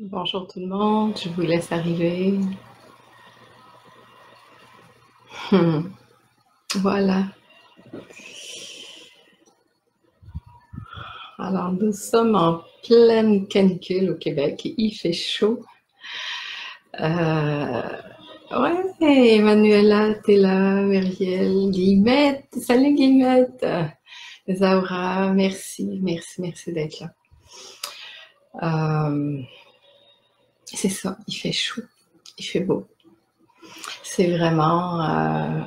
Bonjour tout le monde, je vous laisse arriver. Hmm, Voilà. Alors, nous sommes en pleine canicule au Québec. Il fait chaud. Euh, ouais, Emmanuela, t'es là, Muriel, Guillemette. Salut Guillemette. Zaura, merci d'être là. Euh, c'est ça, il fait chaud, il fait beau. C'est vraiment,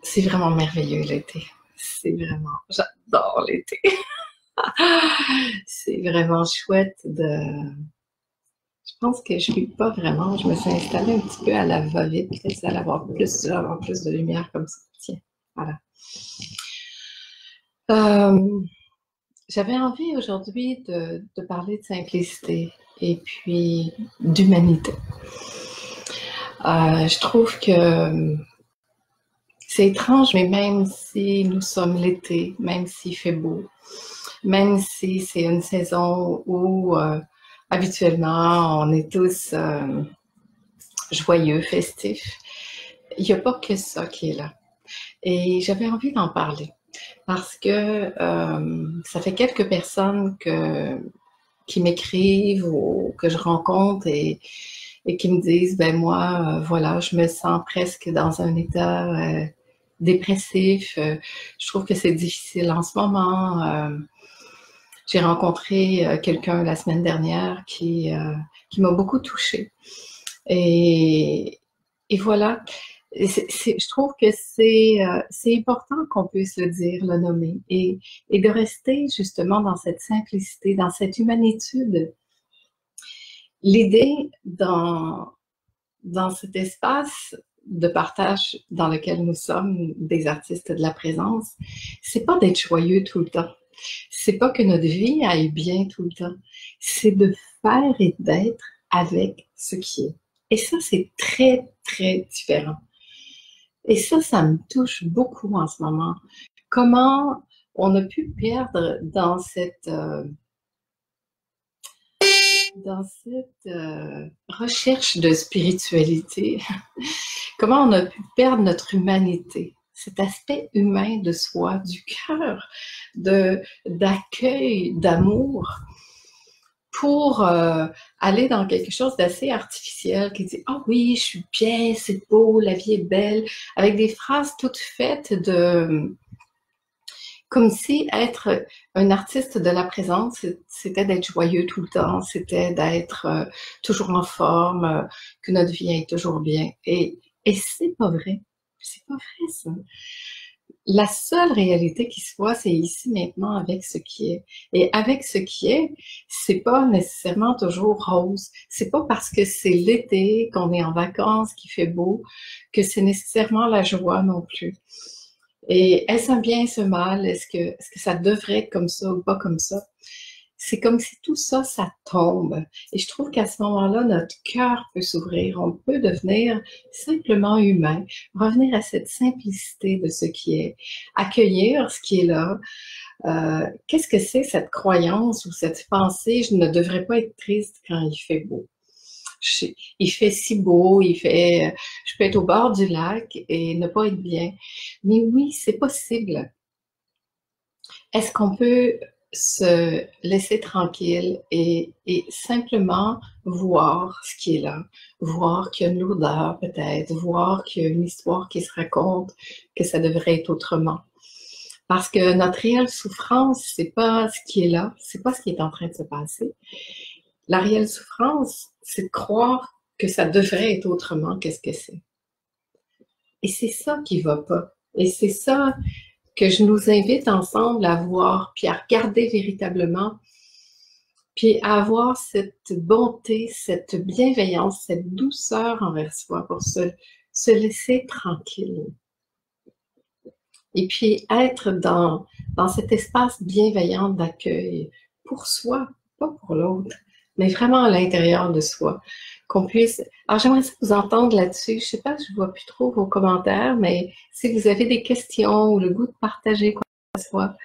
c'est vraiment merveilleux l'été. C'est vraiment, j'adore l'été. C'est vraiment chouette de... Je pense que je ne suis pas vraiment... Je me suis installée un petit peu à la va-vite, puis ça allait avoir plus de lumière comme ça. Tiens, voilà. Euh, J'avais envie aujourd'hui de parler de simplicité et puis d'humanité. Je trouve que c'est étrange, mais même si nous sommes l'été, même s'il fait beau, même si c'est une saison où habituellement on est tous joyeux, festifs, il n'y a pas que ça qui est là. Et j'avais envie d'en parler parce que ça fait quelques personnes qui m'écrivent ou que je rencontre et qui me disent, ben moi, voilà, je me sens presque dans un état dépressif. Je trouve que c'est difficile en ce moment. J'ai rencontré quelqu'un la semaine dernière qui m'a beaucoup touchée. Et, et voilà, je trouve que c'est important qu'on puisse le dire, le nommer, et de rester justement dans cette simplicité, dans cette humanitude. L'idée dans cet espace de partage dans lequel nous sommes, des artistes de la présence, c'est pas d'être joyeux tout le temps. C'est pas que notre vie aille bien tout le temps. C'est de faire et d'être avec ce qui est. Et ça, c'est très, très différent. Et ça me touche beaucoup en ce moment. Comment on a pu perdre dans cette recherche de spiritualité, comment on a pu perdre notre humanité, cet aspect humain de soi, du cœur, d'accueil, d'amour, pour aller dans quelque chose d'assez artificiel qui dit « Ah oh oui, je suis bien, c'est beau, la vie est belle », avec des phrases toutes faites de... Comme si être un artiste de la présence, c'était d'être joyeux tout le temps, c'était d'être toujours en forme, que notre vie est toujours bien. Et c'est pas vrai. C'est pas vrai, ça. La seule réalité qui se voit, c'est ici maintenant avec ce qui est. Et avec ce qui est, c'est pas nécessairement toujours rose. C'est pas parce que c'est l'été, qu'on est en vacances, qu'il fait beau, que c'est nécessairement la joie non plus. Et est-ce un bien, est-ce un mal? Est-ce que ça devrait être comme ça ou pas comme ça? C'est comme si tout ça, ça tombe. Et je trouve qu'à ce moment-là, notre cœur peut s'ouvrir. On peut devenir simplement humain, revenir à cette simplicité de ce qui est, accueillir ce qui est là. Qu'est-ce que c'est cette croyance ou cette pensée? Je ne devrais pas être triste quand il fait beau. Il fait si beau, je peux être au bord du lac et ne pas être bien. Mais oui, c'est possible. Est-ce qu'on peut se laisser tranquille et simplement voir ce qui est là, voir qu'il y a une lourdeur peut-être, voir qu'il y a une histoire qui se raconte, que ça devrait être autrement. Parce que notre réelle souffrance, c'est pas ce qui est là, c'est pas ce qui est en train de se passer. La réelle souffrance, c'est de croire que ça devrait être autrement qu'est-ce que c'est. Et c'est ça qui va pas. Et c'est ça que je nous invite ensemble à voir, puis à regarder véritablement, puis à avoir cette bonté, cette bienveillance, cette douceur envers soi pour se laisser tranquille. Et puis être dans cet espace bienveillant d'accueil pour soi, pas pour l'autre, mais vraiment à l'intérieur de soi. Qu'on puisse... Alors j'aimerais vous entendre là-dessus. Je sais pas, je vois plus trop vos commentaires, mais si vous avez des questions ou le goût de partager quoi que ce soit,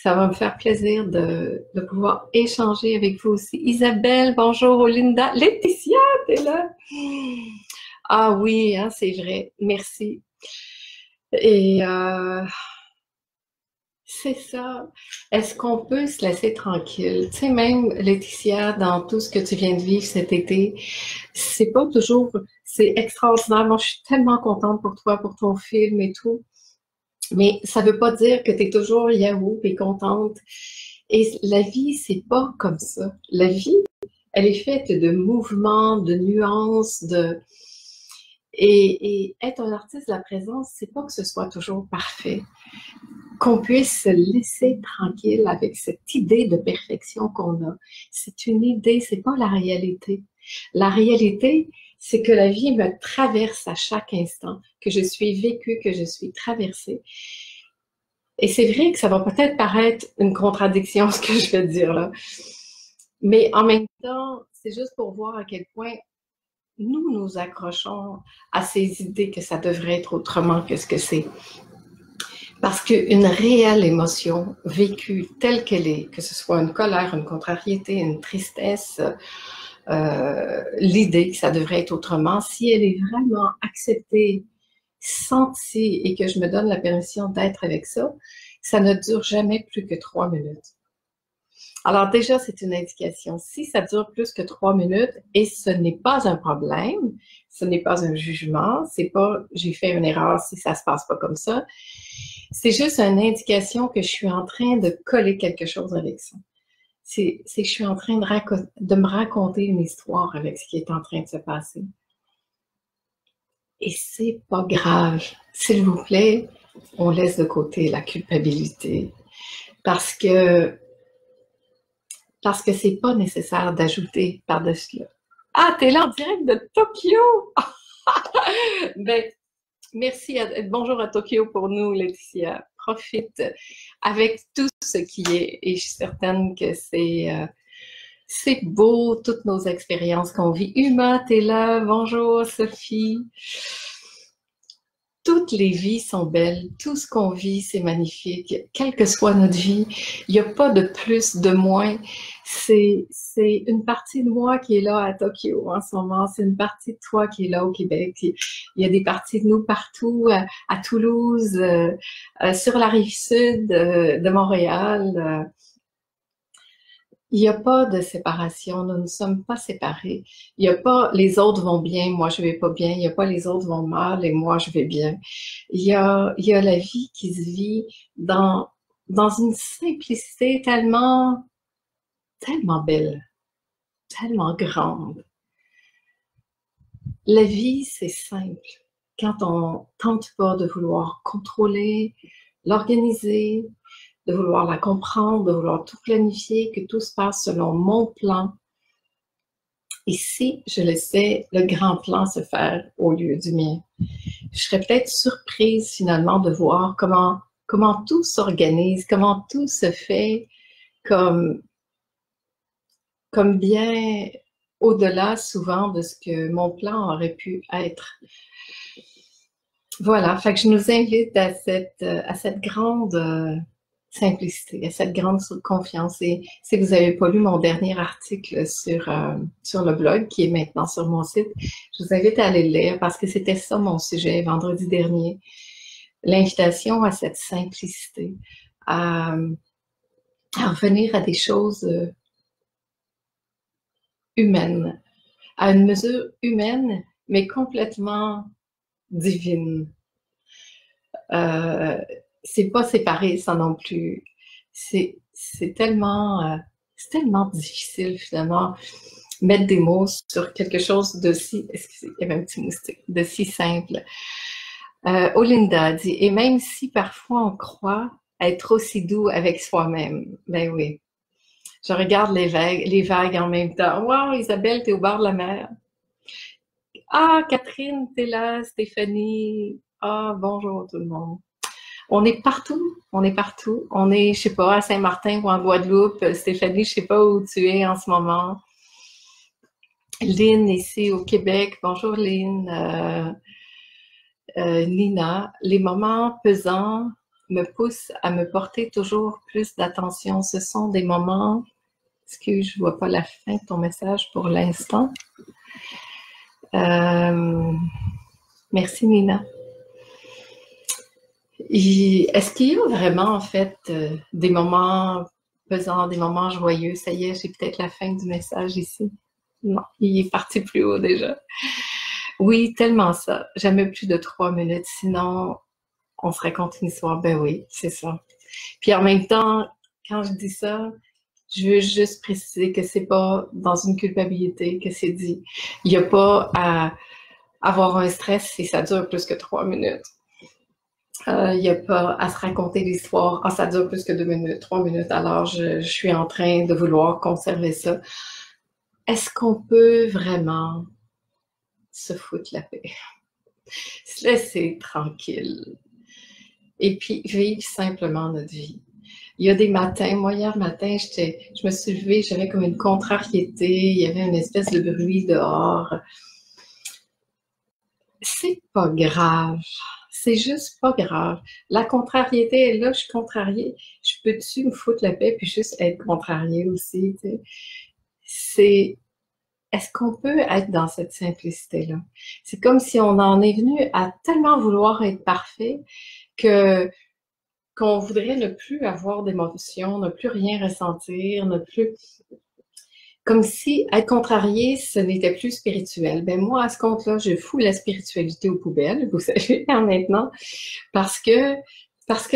Ça va me faire plaisir de pouvoir échanger avec vous aussi. Isabelle, bonjour, Olinda. Laetitia, t'es là? Ah oui, hein, c'est vrai. Merci. Et c'est ça. Est-ce qu'on peut se laisser tranquille? Tu sais, même Laetitia, dans tout ce que tu viens de vivre cet été, c'est pas toujours, c'est extraordinaire. Moi, je suis tellement contente pour toi, pour ton film et tout. Mais ça veut pas dire que tu es toujours yahoo et contente. Et la vie, c'est pas comme ça. La vie, elle est faite de mouvements, de nuances, et être un artiste de la présence, c'est pas que ce soit toujours parfait. Qu'on puisse se laisser tranquille avec cette idée de perfection qu'on a. C'est une idée, c'est pas la réalité. La réalité, c'est que la vie me traverse à chaque instant, que je suis vécue, que je suis traversée. Et c'est vrai que ça va peut-être paraître une contradiction, ce que je vais dire là. Mais en même temps, c'est juste pour voir à quel point nous nous accrochons à ces idées que ça devrait être autrement que ce que c'est. Parce qu'une réelle émotion vécue telle qu'elle est, que ce soit une colère, une contrariété, une tristesse, l'idée que ça devrait être autrement, si elle est vraiment acceptée, sentie et que je me donne la permission d'être avec ça ne dure jamais plus que 3 minutes. Alors déjà, c'est une indication. Si ça dure plus que 3 minutes, et ce n'est pas un problème, ce n'est pas un jugement, c'est pas j'ai fait une erreur si ça se passe pas comme ça, c'est juste une indication que je suis en train de coller quelque chose avec ça. C'est que je suis en train de me raconter une histoire avec ce qui est en train de se passer. Et c'est pas grave. S'il vous plaît, on laisse de côté la culpabilité. Parce que c'est pas nécessaire d'ajouter par-dessus là. Ah, t'es là en direct de Tokyo! Ben, merci. Bonjour à Tokyo pour nous, Laetitia. Profite avec tout ce qui est. Et je suis certaine que c'est beau, toutes nos expériences qu'on vit. Uma, t'es là. Bonjour, Sophie. Toutes les vies sont belles. Tout ce qu'on vit, c'est magnifique. Quelle que soit notre vie, il n'y a pas de plus, de moins. C'est une partie de moi qui est là à Tokyo en ce moment. C'est une partie de toi qui est là au Québec. Il y a des parties de nous partout, à Toulouse, sur la rive sud de Montréal. Il n'y a pas de séparation, nous ne sommes pas séparés. Il n'y a pas les autres vont bien, moi je vais pas bien. Il n'y a pas les autres vont mal et moi je vais bien. Il y a la vie qui se vit dans une simplicité tellement, tellement belle, tellement grande. La vie, c'est simple. Quand on tente pas de vouloir contrôler, l'organiser, de vouloir la comprendre, de vouloir tout planifier, que tout se passe selon mon plan. Et si je laissais le grand plan se faire au lieu du mien, je serais peut-être surprise finalement de voir comment tout s'organise, comment tout se fait comme bien au-delà souvent de ce que mon plan aurait pu être. Voilà, fait que je nous invite à cette grande simplicité, à cette grande confiance. Et si vous n'avez pas lu mon dernier article sur le blog, qui est maintenant sur mon site, je vous invite à aller le lire parce que c'était ça mon sujet vendredi dernier. L'invitation à cette simplicité, à revenir à des choses humaines, à une mesure humaine, mais complètement divine. C'est pas séparé ça non plus. C'est tellement difficile finalement mettre des mots sur quelque chose de si, excusez, il y avait un petit moustique, de si simple. Olinda dit, et même si parfois on croit être aussi doux avec soi-même, ben oui. Je regarde les vagues en même temps. Wow, Isabelle, t'es au bord de la mer. Ah, Catherine, t'es là, Stéphanie. Ah, bonjour tout le monde. On est partout, on est partout. On est, je sais pas, à Saint-Martin ou en Guadeloupe. Stéphanie, je sais pas où tu es en ce moment. Lynn, ici au Québec. Bonjour Lynn. Nina, les moments pesants me pousse à me porter toujours plus d'attention. Ce sont des moments... Excuse, je ne vois pas la fin de ton message pour l'instant. Merci, Nina. Est-ce qu'il y a vraiment, en fait, des moments pesants, des moments joyeux? Ça y est, j'ai peut-être la fin du message ici. Non, il est parti plus haut déjà. Oui, tellement ça. Jamais plus de 3 minutes, sinon on se raconte une histoire. Ben oui, c'est ça. Puis en même temps, quand je dis ça, je veux juste préciser que c'est pas dans une culpabilité que c'est dit. Il n'y a pas à avoir un stress si ça dure plus que 3 minutes. Il n'y a pas à se raconter l'histoire. Ah, ça dure plus que 2 minutes, 3 minutes, alors je suis en train de vouloir conserver ça. Est-ce qu'on peut vraiment se foutre la paix? Se laisser tranquille. Et puis vivre simplement notre vie. Il y a des matins, moi hier matin, je me suis levée, j'avais comme une contrariété, il y avait une espèce de bruit dehors. C'est pas grave, c'est juste pas grave. La contrariété est là, je suis contrariée. Je peux-tu me foutre la paix puis juste être contrariée aussi, tu sais? Est-ce qu'on peut être dans cette simplicité-là? C'est comme si on en est venu à tellement vouloir être parfait qu'on voudrait ne plus avoir d'émotions, ne plus rien ressentir, ne plus... Comme si être contrarié, ce n'était plus spirituel. Ben moi, à ce compte-là, je fous la spiritualité aux poubelles, vous savez, maintenant, parce que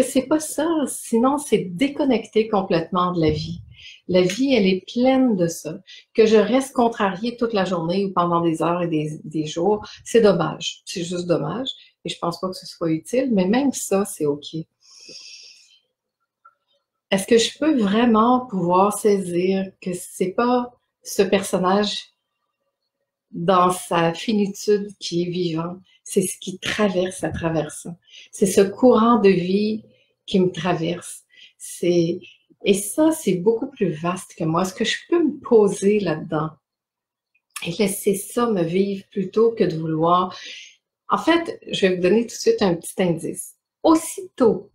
c'est pas ça. Sinon, c'est déconnecté complètement de la vie. La vie, elle est pleine de ça. Que je reste contrariée toute la journée ou pendant des heures et des jours, c'est dommage. C'est juste dommage. Et je pense pas que ce soit utile, mais même ça, c'est OK. Est-ce que je peux vraiment pouvoir saisir que c'est pas ce personnage dans sa finitude qui est vivant, c'est ce qui traverse à travers ça. C'est ce courant de vie qui me traverse. Et ça, c'est beaucoup plus vaste que moi. Est-ce que je peux me poser là-dedans et laisser ça me vivre plutôt que de vouloir... En fait, je vais vous donner tout de suite un petit indice. Aussitôt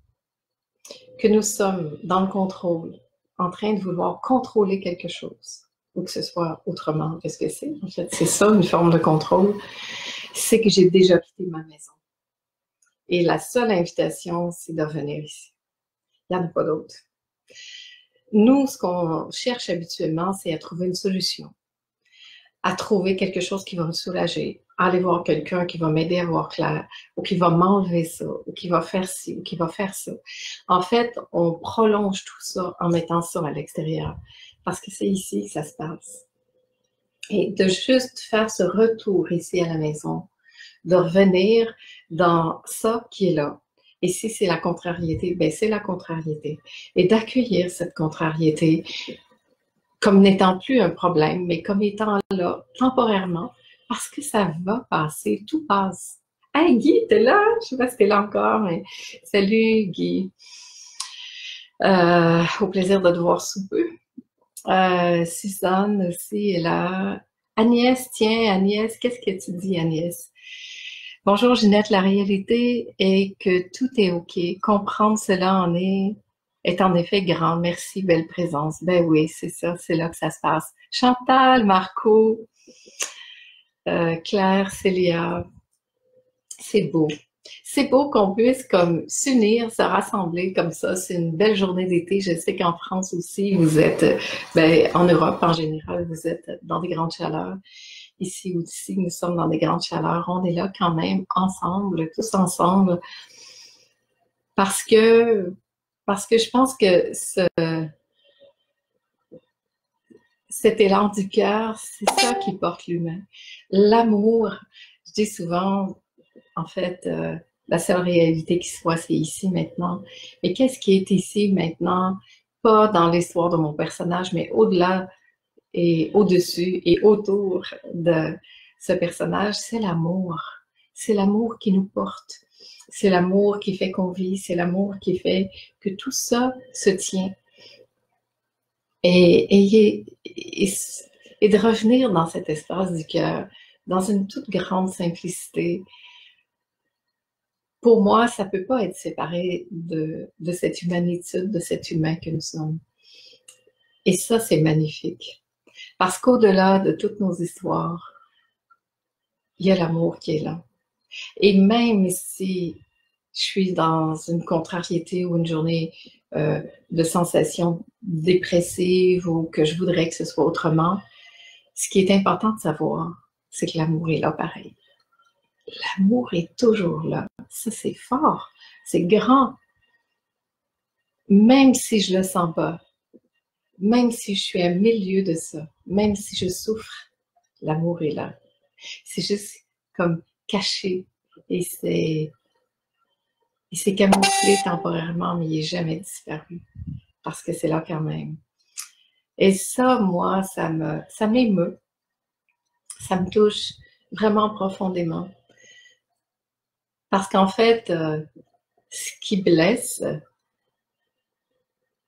que nous sommes dans le contrôle, en train de vouloir contrôler quelque chose, ou que ce soit autrement que ce que c'est, en fait, c'est ça, une forme de contrôle, c'est que j'ai déjà quitté ma maison. Et la seule invitation, c'est de revenir ici. Il n'y en a pas d'autre. Nous, ce qu'on cherche habituellement, c'est à trouver une solution, à trouver quelque chose qui va me soulager, à aller voir quelqu'un qui va m'aider à voir clair, ou qui va m'enlever ça, ou qui va faire ci, ou qui va faire ça. En fait, on prolonge tout ça en mettant ça à l'extérieur, parce que c'est ici que ça se passe. Et de juste faire ce retour ici à la maison, de revenir dans ça qui est là. Et si c'est la contrariété, ben c'est la contrariété. Et d'accueillir cette contrariété comme n'étant plus un problème, mais comme étant là temporairement, parce que ça va passer, tout passe. Hey Guy, t'es là? Je sais pas si t'es là encore, mais salut Guy. Au plaisir de te voir sous peu. Suzanne aussi est là. Agnès, tiens, Agnès, qu'est-ce que tu dis, Agnès? Bonjour Ginette, la réalité est que tout est OK. Comprendre cela est en effet grand. Merci, belle présence. Ben oui, c'est ça, c'est là que ça se passe. Chantal, Marco, Claire, Célia, c'est beau. C'est beau qu'on puisse comme s'unir, se rassembler comme ça. C'est une belle journée d'été. Je sais qu'en France aussi, vous êtes, ben, en Europe en général, vous êtes dans des grandes chaleurs. Ici aussi, nous sommes dans des grandes chaleurs. On est là quand même ensemble, tous ensemble, parce que je pense que cet élan du cœur, c'est ça qui porte l'humain. L'amour, je dis souvent, en fait, la seule réalité qui soit, c'est ici maintenant. Mais qu'est-ce qui est ici maintenant? Pas dans l'histoire de mon personnage, mais au-delà et au-dessus et autour de ce personnage, c'est l'amour. C'est l'amour qui nous porte. C'est l'amour qui fait qu'on vit. C'est l'amour qui fait que tout ça se tient. Et de revenir dans cet espace du cœur, dans une toute grande simplicité, pour moi, ça ne peut pas être séparé de cette humanitude, de cet humain que nous sommes. Et ça, c'est magnifique. Parce qu'au-delà de toutes nos histoires, il y a l'amour qui est là. Et même si je suis dans une contrariété ou une journée de sensations dépressives ou que je voudrais que ce soit autrement, ce qui est important de savoir, c'est que l'amour est là pareil. L'amour est toujours là. Ça, c'est fort, c'est grand. Même si je le sens pas, même si je suis à milieu de ça, même si je souffre, l'amour est là. C'est juste comme caché et c'est camouflé temporairement, mais il n'est jamais disparu parce que c'est là quand même. Et ça, moi, ça m'émeut, ça me touche vraiment profondément. Parce qu'en fait, ce qui blesse,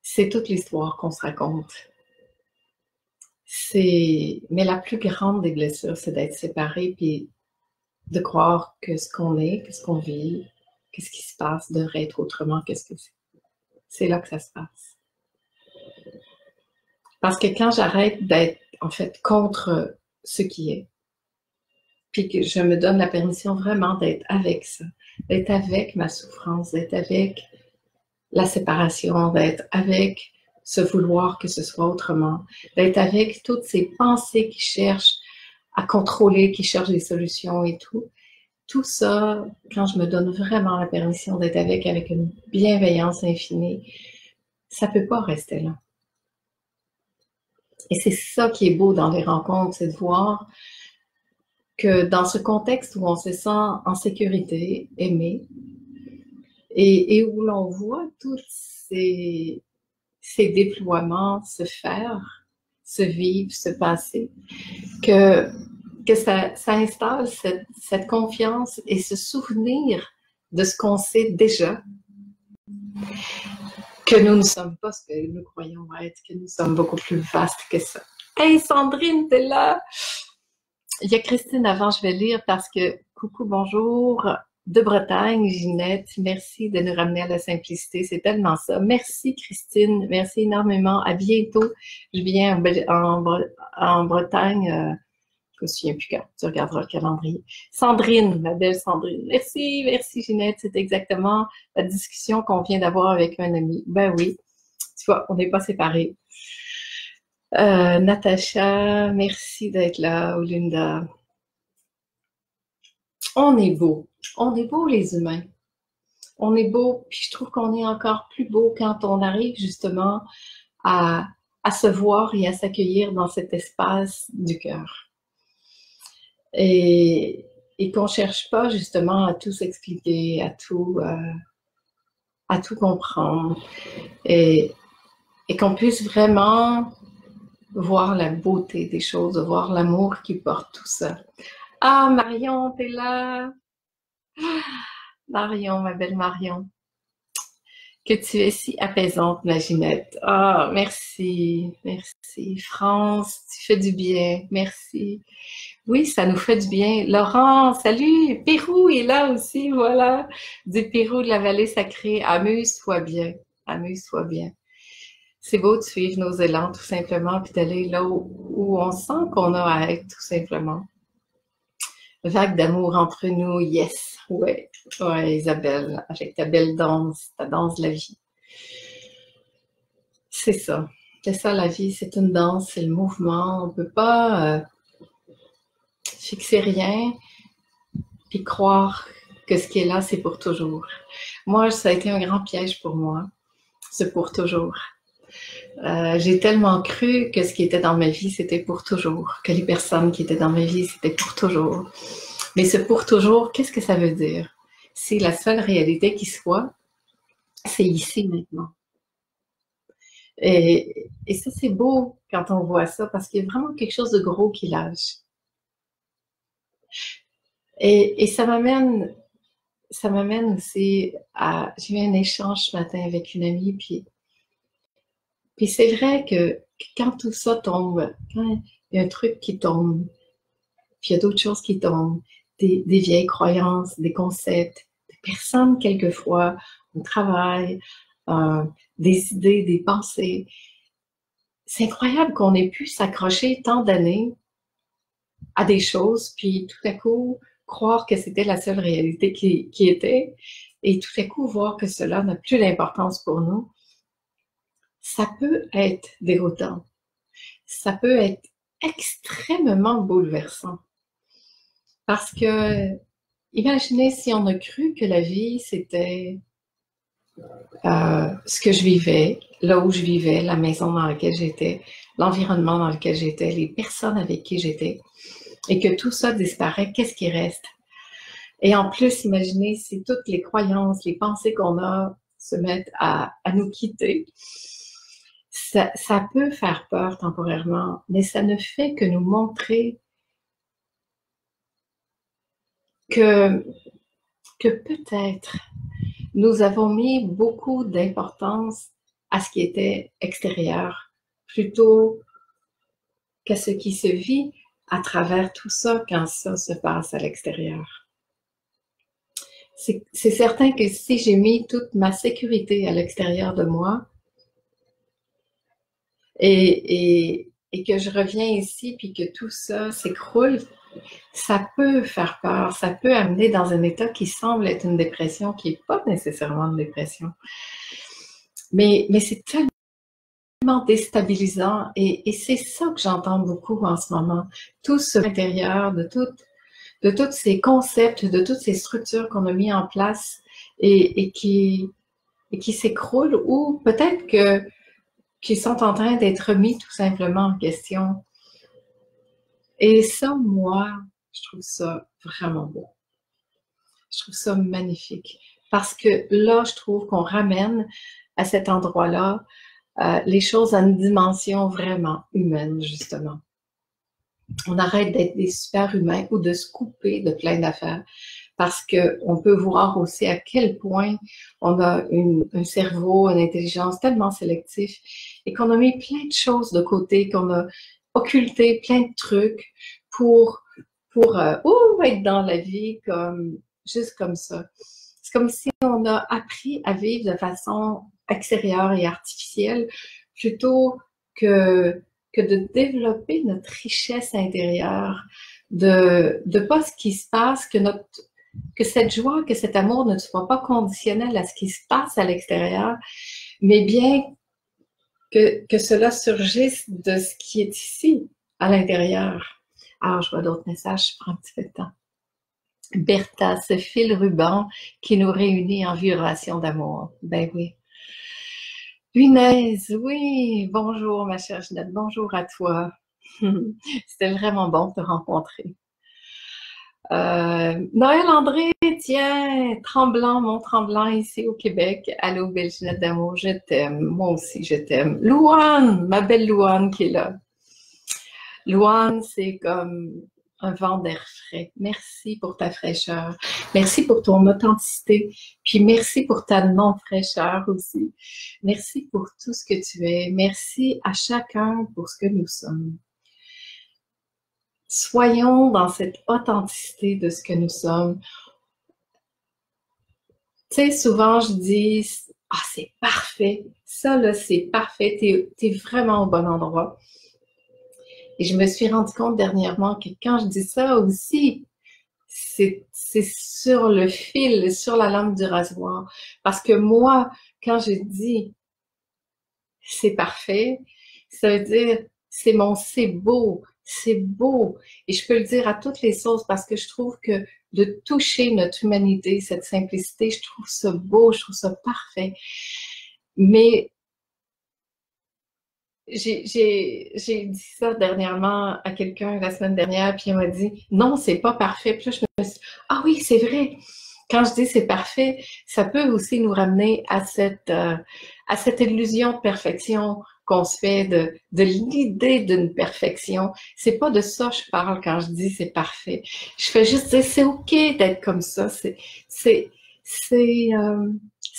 c'est toute l'histoire qu'on se raconte. Mais la plus grande des blessures, c'est d'être séparé puis de croire que ce qu'on est, que ce qu'on vit, que ce qui se passe devrait être autrement que ce que c'est. C'est là que ça se passe. Parce que quand j'arrête d'être, en fait, contre ce qui est, puis que je me donne la permission vraiment d'être avec ça, d'être avec ma souffrance, d'être avec la séparation, d'être avec ce vouloir que ce soit autrement, d'être avec toutes ces pensées qui cherchent à contrôler, qui cherchent des solutions et tout. Tout ça, quand je me donne vraiment la permission d'être avec une bienveillance infinie, ça peut pas rester là. Et c'est ça qui est beau dans les rencontres, c'est de voir que dans ce contexte où on se sent en sécurité, aimé, et où l'on voit tous ces déploiements se faire, se vivre, se passer, que ça installe cette confiance et ce souvenir de ce qu'on sait déjà, que nous ne sommes pas ce que nous croyons être, que nous sommes beaucoup plus vastes que ça. Hey Sandrine, t'es là! Il y a Christine avant, je vais lire parce que coucou, bonjour de Bretagne, Ginette, merci de nous ramener à la simplicité, c'est tellement ça. Merci Christine, merci énormément, à bientôt. Je viens en Bretagne, je me souviens plus quand, tu regarderas le calendrier. Sandrine, ma belle Sandrine, merci Ginette, c'est exactement la discussion qu'on vient d'avoir avec un ami. Ben oui, tu vois, on n'est pas séparés. Natacha, merci d'être là, Olinda. On est beau les humains. On est beau, puis je trouve qu'on est encore plus beau quand on arrive justement à se voir et à s'accueillir dans cet espace du cœur. Et qu'on ne cherche pas justement à tout s'expliquer, à tout comprendre. Et qu'on puisse vraiment voir la beauté des choses, voir l'amour qui porte tout ça. Ah, Marion, t'es là! Marion, ma belle Marion. Que tu es si apaisante, ma Ginette. Ah, merci, merci. France, tu fais du bien, merci. Oui, ça nous fait du bien. Laurent, salut! Pérou est là aussi, voilà. Du Pérou de la vallée sacrée. Amuse-toi bien, amuse-toi bien. C'est beau de suivre nos élans, tout simplement, puis d'aller là où on sent qu'on a à être, tout simplement. Vague d'amour entre nous, yes, ouais, Isabelle, avec ta belle danse, ta danse de la vie. C'est ça la vie, c'est une danse, c'est le mouvement, on ne peut pas fixer rien puis croire que ce qui est là, c'est pour toujours. Moi, ça a été un grand piège pour moi, c'est pour toujours. J'ai tellement cru que ce qui était dans ma vie, c'était pour toujours, que les personnes qui étaient dans ma vie, c'était pour toujours. Mais ce pour toujours, qu'est-ce que ça veut dire? C'est la seule réalité qui soit, c'est ici maintenant. Et ça, c'est beau quand on voit ça, parce qu'il y a vraiment quelque chose de gros qui lâche. Et ça m'amène aussi à... J'ai eu un échange ce matin avec une amie, puis c'est vrai que quand tout ça tombe, quand il y a un truc qui tombe, puis il y a d'autres choses qui tombent, des vieilles croyances, des concepts, des personnes quelquefois, un travail, des idées, des pensées. C'est incroyable qu'on ait pu s'accrocher tant d'années à des choses, puis tout à coup croire que c'était la seule réalité qui était, et tout à coup voir que cela n'a plus d'importance pour nous. Ça peut être déroutant. Ça peut être extrêmement bouleversant. Parce que, imaginez si on a cru que la vie, c'était ce que je vivais, là où je vivais, la maison dans laquelle j'étais, l'environnement dans lequel j'étais, les personnes avec qui j'étais, et que tout ça disparaît, qu'est-ce qui reste? Et en plus, imaginez si toutes les croyances, les pensées qu'on a se mettent à nous quitter. Ça peut faire peur temporairement, mais ça ne fait que nous montrer que peut-être nous avons mis beaucoup d'importance à ce qui était extérieur, plutôt qu'à ce qui se vit à travers tout ça quand ça se passe à l'extérieur. C'est certain que si j'ai mis toute ma sécurité à l'extérieur de moi et que je reviens ici puis que tout ça s'écroule, ça peut faire peur, ça peut amener dans un état qui semble être une dépression, qui n'est pas nécessairement une dépression. Mais c'est tellement déstabilisant et c'est ça que j'entends beaucoup en ce moment. Tout ce intérieur de tous ces concepts, de toutes ces structures qu'on a mis en place et qui s'écroulent ou peut-être qui sont en train d'être mis tout simplement en question. Et ça, moi, je trouve ça vraiment beau. Je trouve ça magnifique. Parce que là, je trouve qu'on ramène à cet endroit-là les choses à une dimension vraiment humaine, justement. On arrête d'être des super-humains ou de se couper de plein d'affaires parce qu'on peut voir aussi à quel point on a un cerveau, une intelligence tellement sélectif et qu'on a mis plein de choses de côté, qu'on a occulté plein de trucs pour être dans la vie juste comme ça. C'est comme si on a appris à vivre de façon extérieure et artificielle plutôt que de développer notre richesse intérieure, de pas ce qui se passe, que cette joie, que cet amour ne soit pas conditionnel à ce qui se passe à l'extérieur, mais bien que cela surgisse de ce qui est ici, à l'intérieur. Alors, je vois d'autres messages, je prends un petit peu de temps. Bertha, ce fil ruban qui nous réunit en vibration d'amour. Ben oui. Punaise, oui. Bonjour, ma chère Ginette. Bonjour à toi. C'était vraiment bon de te rencontrer. Noël André, tiens, Tremblant, Mont-Tremblant, ici au Québec. Allô, belle Ginette d'amour, je t'aime. Moi aussi, je t'aime. Louane, ma belle Louane qui est là. Louane, c'est comme un vent d'air frais. Merci pour ta fraîcheur. Merci pour ton authenticité. Puis merci pour ta non-fraîcheur aussi. Merci pour tout ce que tu es. Merci à chacun pour ce que nous sommes. Soyons dans cette authenticité de ce que nous sommes. Tu sais, souvent je dis « Ah, c'est parfait! Ça, là, c'est parfait. T'es vraiment au bon endroit. » Et je me suis rendu compte dernièrement que quand je dis ça aussi, c'est sur le fil, sur la lame du rasoir. Parce que moi, quand je dis « c'est parfait », ça veut dire « c'est beau ». C'est beau. Et je peux le dire à toutes les sauces parce que je trouve que de toucher notre humanité, cette simplicité, je trouve ça beau, je trouve ça parfait. Mais j'ai dit ça dernièrement à quelqu'un la semaine dernière, puis il m'a dit « Non, c'est pas parfait. » Puis là, je me suis dit « Ah oui, c'est vrai. » Quand je dis c'est parfait, ça peut aussi nous ramener à cette illusion de perfection qu'on se fait de l'idée d'une perfection. C'est pas de ça que je parle quand je dis c'est parfait. Je fais juste dire c'est ok d'être comme ça. C'est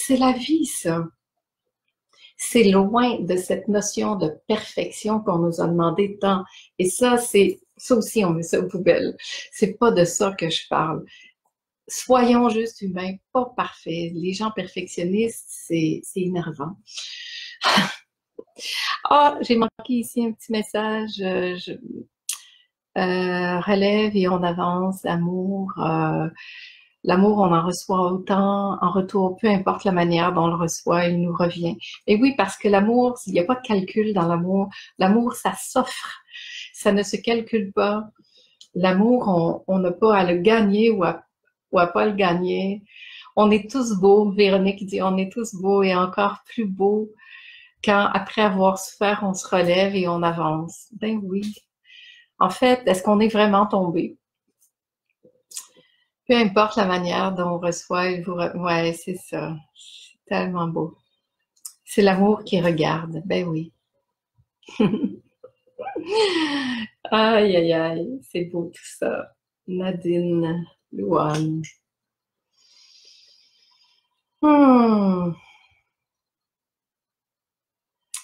la vie, ça. C'est loin de cette notion de perfection qu'on nous a demandé tant. Et ça aussi, on met ça aux poubelles. C'est pas de ça que je parle. soyons juste humains, pas parfaits. Les gens perfectionnistes, c'est énervant. Ah, j'ai manqué ici un petit message. Relève et on avance, l'amour. L'amour, on en reçoit autant en retour, peu importe la manière dont on le reçoit, il nous revient. Et oui, parce que l'amour, il n'y a pas de calcul dans l'amour. L'amour, ça s'offre. Ça ne se calcule pas. L'amour, on n'a pas à le gagner ou à pas le gagner. On est tous beaux. Véronique dit, on est tous beaux et encore plus beaux quand, après avoir souffert, on se relève et on avance. Ben oui. En fait, est-ce qu'on est vraiment tombé? Peu importe la manière dont on reçoit, ouais, c'est ça. C'est tellement beau. C'est l'amour qui regarde. Ben oui. Aïe, aïe, aïe. C'est beau tout ça. Nadine, Louane.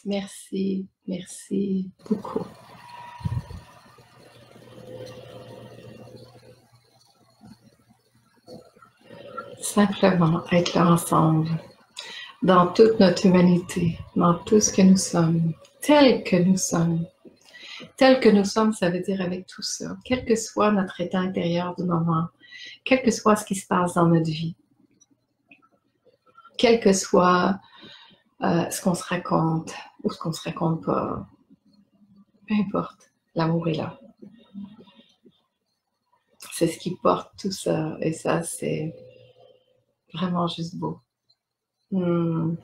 Merci, merci beaucoup. Simplement être là ensemble, dans toute notre humanité, dans tout ce que nous sommes, tel que nous sommes. Tel que nous sommes, ça veut dire avec tout ça, quel que soit notre état intérieur du moment, quel que soit ce qui se passe dans notre vie, quel que soit ce qu'on se raconte ou ce qu'on se raconte pas, peu importe, l'amour est là. C'est ce qui porte tout ça, et ça, c'est vraiment juste beau. Il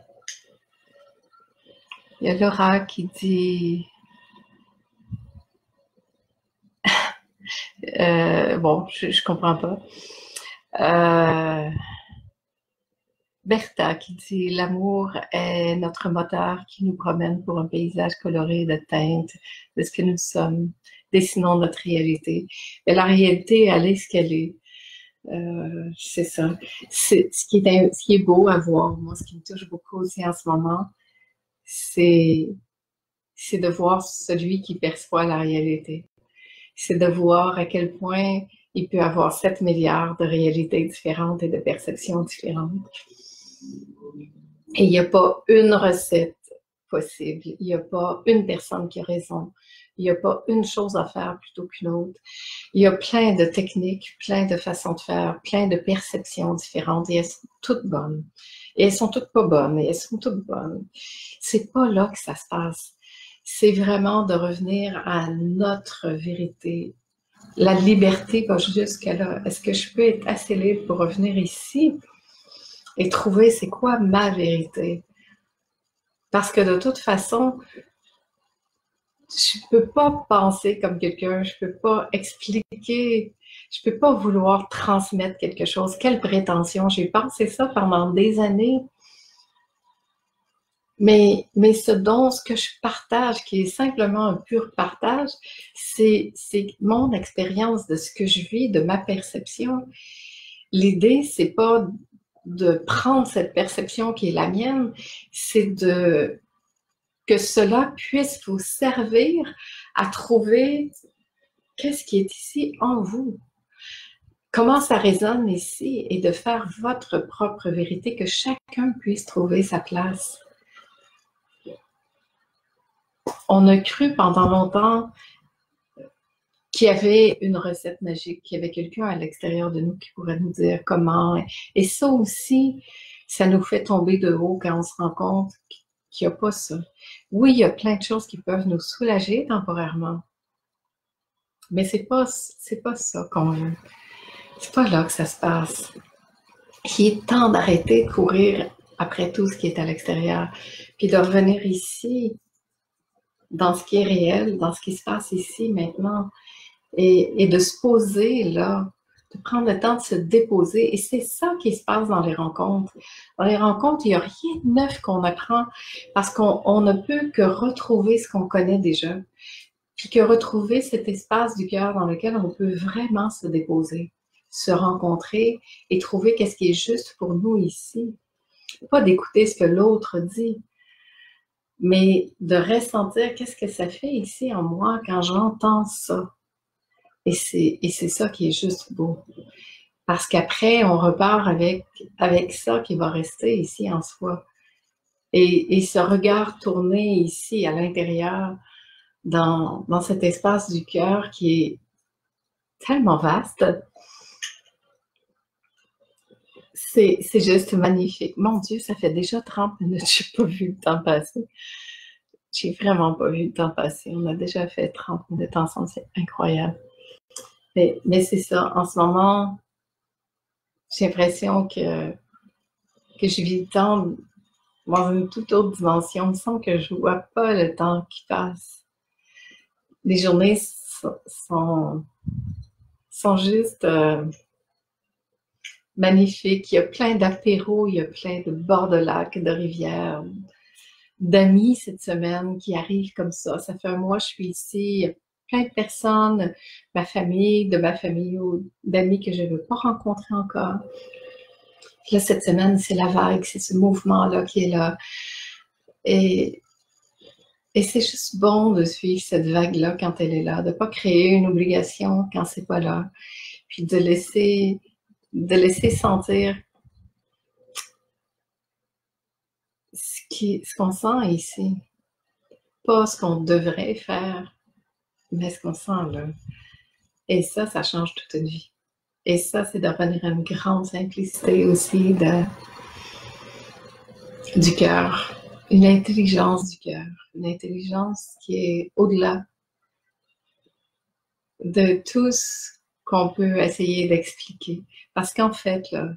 y a Laura qui dit... bon, je comprends pas. Bertha qui dit « L'amour est notre moteur qui nous promène pour un paysage coloré de teintes de ce que nous sommes, dessinons notre réalité. » Et la réalité, elle est ce qu'elle est. C'est ça. C'est ce qui est beau à voir. Moi, ce qui me touche beaucoup aussi en ce moment, c'est de voir celui qui perçoit la réalité. C'est de voir à quel point il peut avoir 7 milliards de réalités différentes et de perceptions différentes. Et il n'y a pas une recette possible. Il n'y a pas une personne qui a raison. Il n'y a pas une chose à faire plutôt qu'une autre. Il y a plein de techniques, plein de façons de faire, plein de perceptions différentes et elles sont toutes bonnes. Et elles sont toutes pas bonnes et elles sont toutes bonnes. C'est pas là que ça se passe. C'est vraiment de revenir à notre vérité. La liberté va jusqu'à là. Est-ce que je peux être assez libre pour revenir ici et trouver c'est quoi ma vérité? Parce que de toute façon, je peux pas penser comme quelqu'un, je peux pas expliquer, je peux pas vouloir transmettre quelque chose. Quelle prétention! J'ai pensé ça pendant des années. Mais ce que je partage, qui est simplement un pur partage, c'est mon expérience de ce que je vis, de ma perception. L'idée, c'est pas de prendre cette perception qui est la mienne, c'est que cela puisse vous servir à trouver qu'est-ce qui est ici en vous. Comment ça résonne ici et de faire votre propre vérité, que chacun puisse trouver sa place. On a cru pendant longtemps qu'il y avait une recette magique, qu'il y avait quelqu'un à l'extérieur de nous qui pourrait nous dire comment. Et ça aussi, ça nous fait tomber de haut quand on se rend compte qu'il n'y a pas ça. Oui, il y a plein de choses qui peuvent nous soulager temporairement, mais c'est pas ça qu'on veut. C'est pas là que ça se passe. Il est temps d'arrêter de courir après tout ce qui est à l'extérieur, puis de revenir ici, dans ce qui est réel, dans ce qui se passe ici, maintenant, et de se poser là, de prendre le temps de se déposer. Et c'est ça qui se passe dans les rencontres. Dans les rencontres, il n'y a rien de neuf qu'on apprend parce qu'on ne peut que retrouver ce qu'on connaît déjà, puis que retrouver cet espace du cœur dans lequel on peut vraiment se déposer, se rencontrer et trouver qu'est-ce qui est juste pour nous ici. Pas d'écouter ce que l'autre dit, mais de ressentir qu'est-ce que ça fait ici en moi quand j'entends ça. Et c'est ça qui est juste beau. Parce qu'après, on repart avec ça qui va rester ici en soi. Et ce regard tourné ici à l'intérieur, dans cet espace du cœur qui est tellement vaste, c'est juste magnifique. Mon Dieu, ça fait déjà 30 minutes, je n'ai pas vu le temps passer. J'ai vraiment pas vu le temps passer. On a déjà fait 30 minutes ensemble, c'est incroyable. Mais c'est ça, en ce moment, j'ai l'impression que je vis le temps dans une toute autre dimension. Il me semble que je vois pas le temps qui passe. Les journées sont juste magnifiques. Il y a plein d'apéros, il y a plein de bords de lacs, de rivières, d'amis cette semaine qui arrivent comme ça. Ça fait un mois que je suis ici. Il y a plein de personnes, de ma famille ou d'amis que je ne veux pas rencontrer encore. Puis là, cette semaine, c'est la vague, c'est ce mouvement-là qui est là. Et c'est juste bon de suivre cette vague-là quand elle est là, de ne pas créer une obligation quand c'est pas là, puis de laisser sentir ce qu'on sent ici. Pas ce qu'on devrait faire, mais ce qu'on sent là. Et ça change toute une vie. Et ça, c'est de revenir à une grande simplicité aussi du cœur, une intelligence du cœur, une intelligence qui est au-delà de tout ce qu'on peut essayer d'expliquer. Parce qu'en fait, là,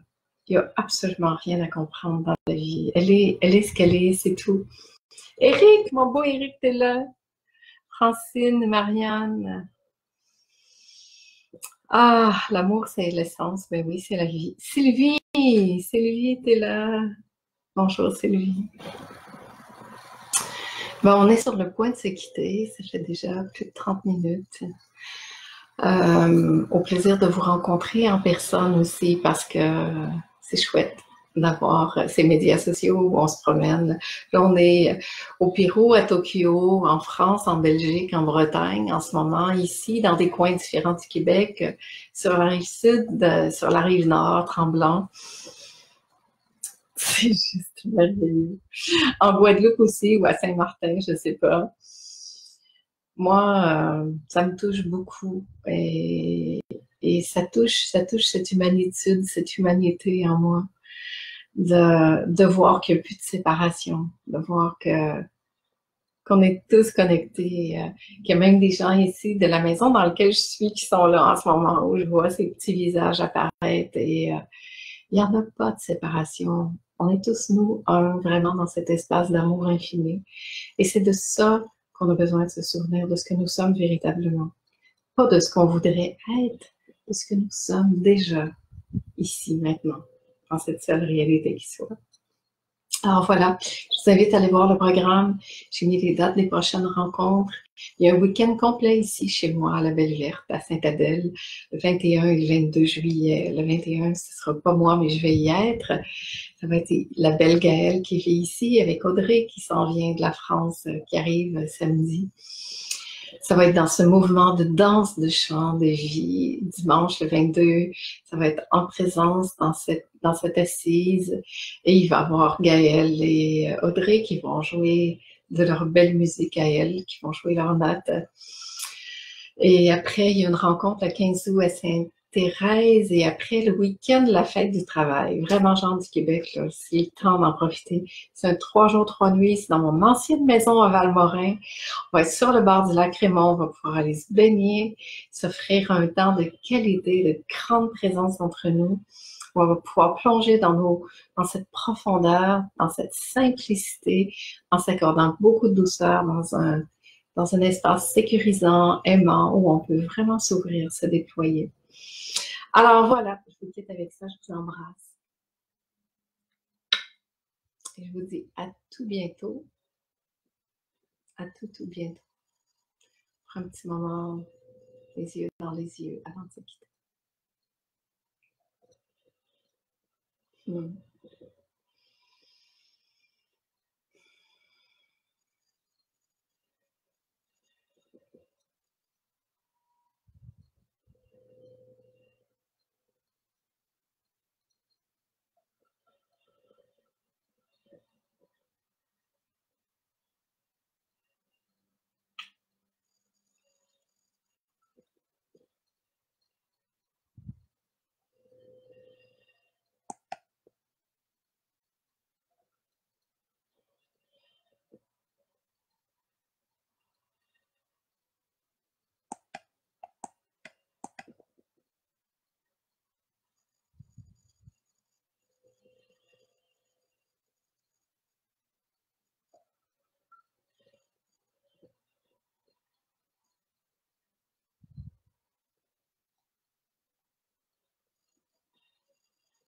il n'y a absolument rien à comprendre dans la vie. Elle est ce qu'elle est, c'est tout. Éric, mon beau Éric, t'es là. Francine, Marianne. Ah, l'amour, c'est l'essence. Ben oui, c'est la vie. Sylvie, t'es là. Bonjour, Sylvie. Ben, on est sur le point de se quitter. Ça fait déjà plus de 30 minutes. Au plaisir de vous rencontrer en personne aussi parce que c'est chouette d'avoir ces médias sociaux où on se promène. Là, on est au Pérou, à Tokyo, en France, en Belgique, en Bretagne, en ce moment, ici, dans des coins différents du Québec, sur la rive sud, sur la rive nord, Tremblant. C'est juste merveilleux. En Guadeloupe aussi, ou à Saint-Martin, je sais pas. Moi, ça me touche beaucoup et ça touche cette humanitude, cette humanité en moi, de voir qu'il n'y a plus de séparation, de voir qu'on est tous connectés, qu'il y a même des gens ici de la maison dans laquelle je suis qui sont là en ce moment où je vois ces petits visages apparaître et il n'y en a pas de séparation. On est tous nous un vraiment dans cet espace d'amour infini et c'est de ça qu'on a besoin de se souvenir de ce que nous sommes véritablement. Pas de ce qu'on voudrait être, de ce que nous sommes déjà ici, maintenant, dans cette seule réalité qui soit. Alors voilà, je vous invite à aller voir le programme. J'ai mis les dates des prochaines rencontres. Il y a un week-end complet ici chez moi à la Belle Verte, à Sainte-Adèle, le 21 et le 22 juillet. Le 21, ce ne sera pas moi, mais je vais y être. Ça va être la belle Gaëlle qui vit ici avec Audrey qui s'en vient de la France, qui arrive samedi. Ça va être dans ce mouvement de danse, de chant, de vie. Dimanche, le 22, ça va être en présence dans cette assise. Et il va y avoir Gaëlle et Audrey qui vont jouer de leur belle musique à elles, qui vont jouer leur note. Et après, il y a une rencontre le 15 août à Sainte-Thérèse et après le week-end, la fête du travail. Vraiment, gens du Québec, là, c'est le temps d'en profiter. C'est un 3 jours, 3 nuits. C'est dans mon ancienne maison à Valmorin. On va être sur le bord du lac Raymond. On va pouvoir aller se baigner, s'offrir un temps de qualité, de grande présence entre nous. On va pouvoir plonger dans cette profondeur, dans cette simplicité, en s'accordant beaucoup de douceur dans un espace sécurisant, aimant, où on peut vraiment s'ouvrir, se déployer. Alors voilà, je vous quitte avec ça, je vous embrasse. Et je vous dis à tout bientôt. À tout bientôt. Prends un petit moment, les yeux dans les yeux, avant de se quitter.